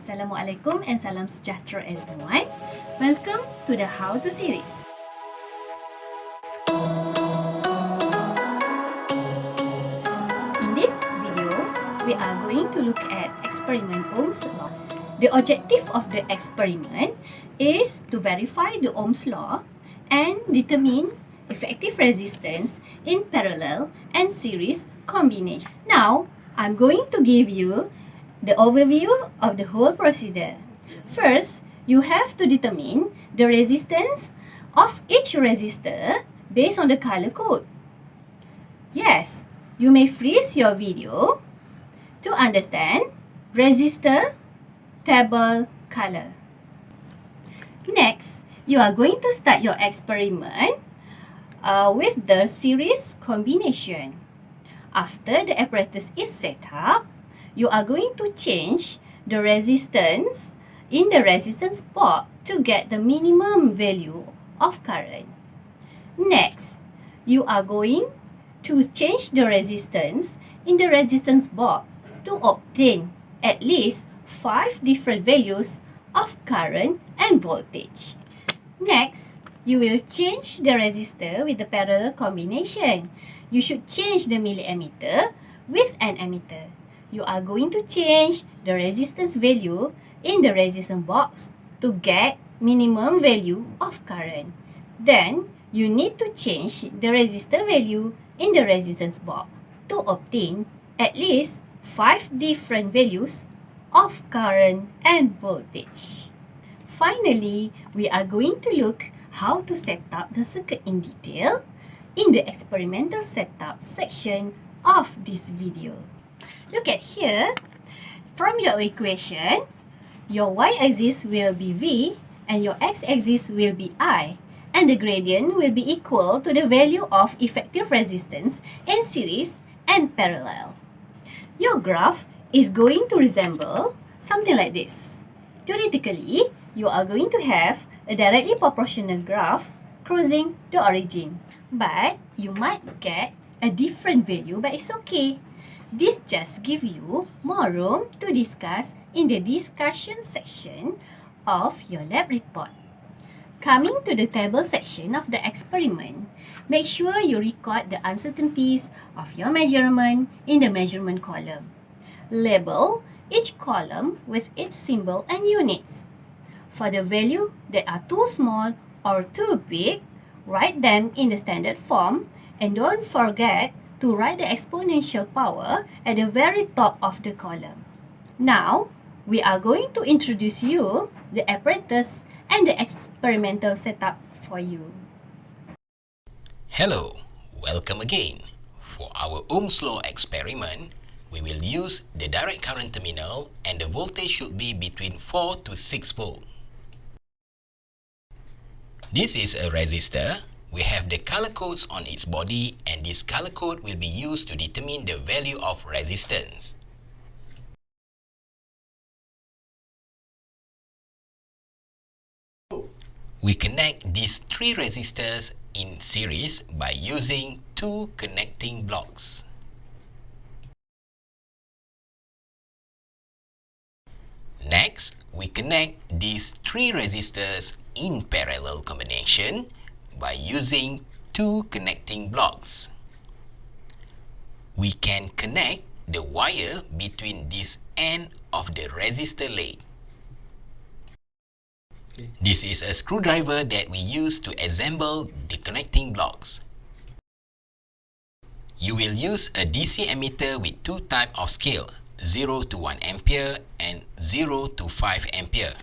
Assalamualaikum and salam sejahtera everyone. Welcome to the How To series. In this video, we are going to look at experiment Ohm's Law. The objective of the experiment is to verify the Ohm's Law and determine effective resistance in parallel and series combination. Now, I'm going to give you the overview of the whole procedure. First, you have to determine the resistance of each resistor based on the color code. Yes, you may freeze your video to understand resistor table color. Next, you are going to start your experiment with the series combination. After the apparatus is set up, you are going to change the resistance in the resistance box to get the minimum value of current. Next, you are going to change the resistance in the resistance box to obtain at least 5 different values of current and voltage. Next, you will change the resistor with the parallel combination. You should change the milliammeter with an ammeter. You are going to change the resistance value in the resistance box to get minimum value of current. Then, you need to change the resistor value in the resistance box to obtain at least 5 different values of current and voltage. Finally, we are going to look how to set up the circuit in detail in the experimental setup section of this video. Look at here. From your equation, your y-axis will be V and your x-axis will be I, and the gradient will be equal to the value of effective resistance in series and parallel. Your graph is going to resemble something like this. Theoretically, you are going to have a directly proportional graph crossing the origin, but you might get a different value, but it's okay. This just gives you more room to discuss in the discussion section of your lab report. Coming to the table section of the experiment, make sure you record the uncertainties of your measurement in the measurement column. Label each column with its symbol and units. For the value that are too small or too big, write them in the standard form and don't forget to write the exponential power at the very top of the column. Now, we are going to introduce you the apparatus and the experimental setup for you. Hello, welcome again. For our Ohm's Law experiment, we will use the direct current terminal and the voltage should be between 4 to 6 volt. This is a resistor. We have the color codes on its body and this color code will be used to determine the value of resistance. We connect these 3 resistors in series by using 2 connecting blocks. Next, we connect these 3 resistors in parallel combination by using 2 connecting blocks. We can connect the wire between this end of the resistor leg. This is a screwdriver that we use to assemble the connecting blocks. You will use a DC ammeter with 2 types of scale, 0 to 1 ampere and 0 to 5 ampere.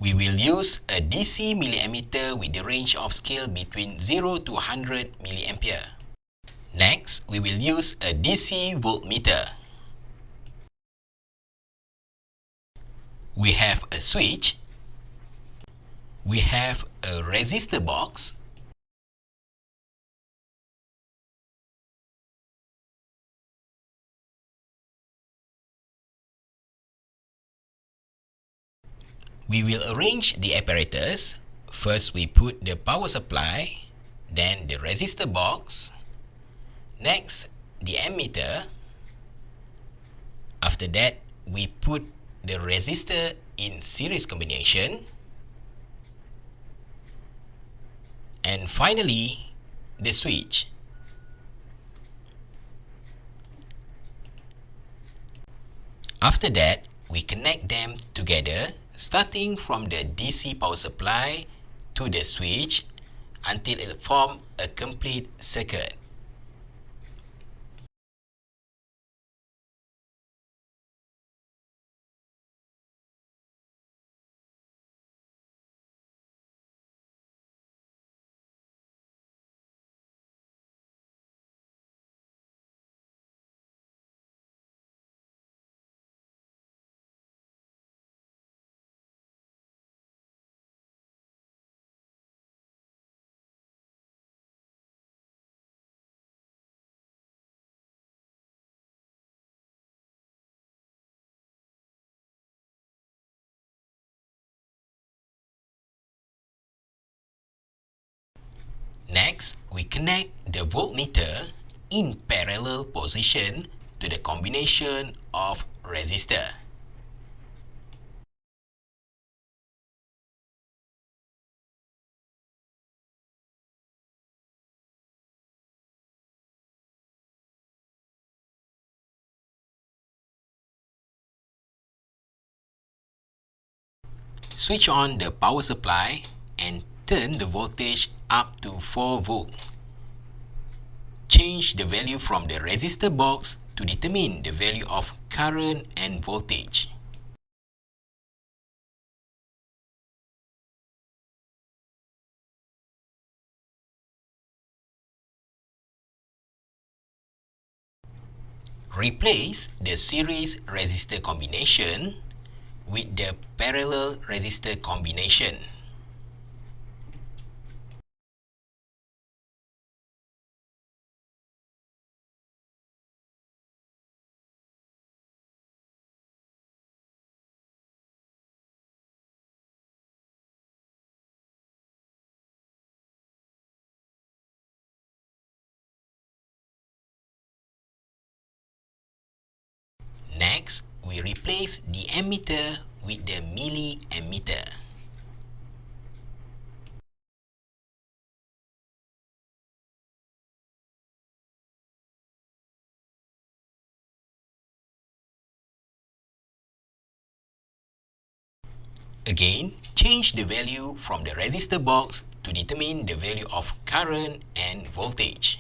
We will use a DC milliammeter with the range of scale between 0 to 100 milliampere. Next, we will use a DC voltmeter. We have a switch. We have a resistor box. We will arrange the apparatus. First, we put the power supply, then the resistor box, next the ammeter. After that, we put the resistor in series combination, and finally, the switch. After that, we connect them together, starting from the DC power supply to the switch until it forms a complete circuit. Next, we connect the voltmeter in parallel position to the combination of resistor. Switch on the power supply and turn the voltage up to 4 volt. Change the value from the resistor box to determine the value of current and voltage. Replace the series resistor combination with the parallel resistor combination. Next, we replace the ammeter with the milliammeter. Again, change the value from the resistor box to determine the value of current and voltage.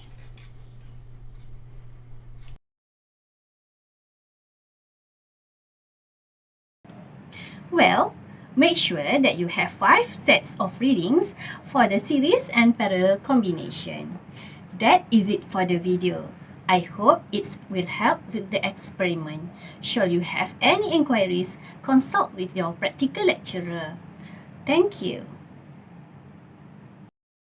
Well, make sure that you have 5 sets of readings for the series and parallel combination. That is it for the video. I hope it will help with the experiment. Should you have any inquiries, consult with your practical lecturer. Thank you.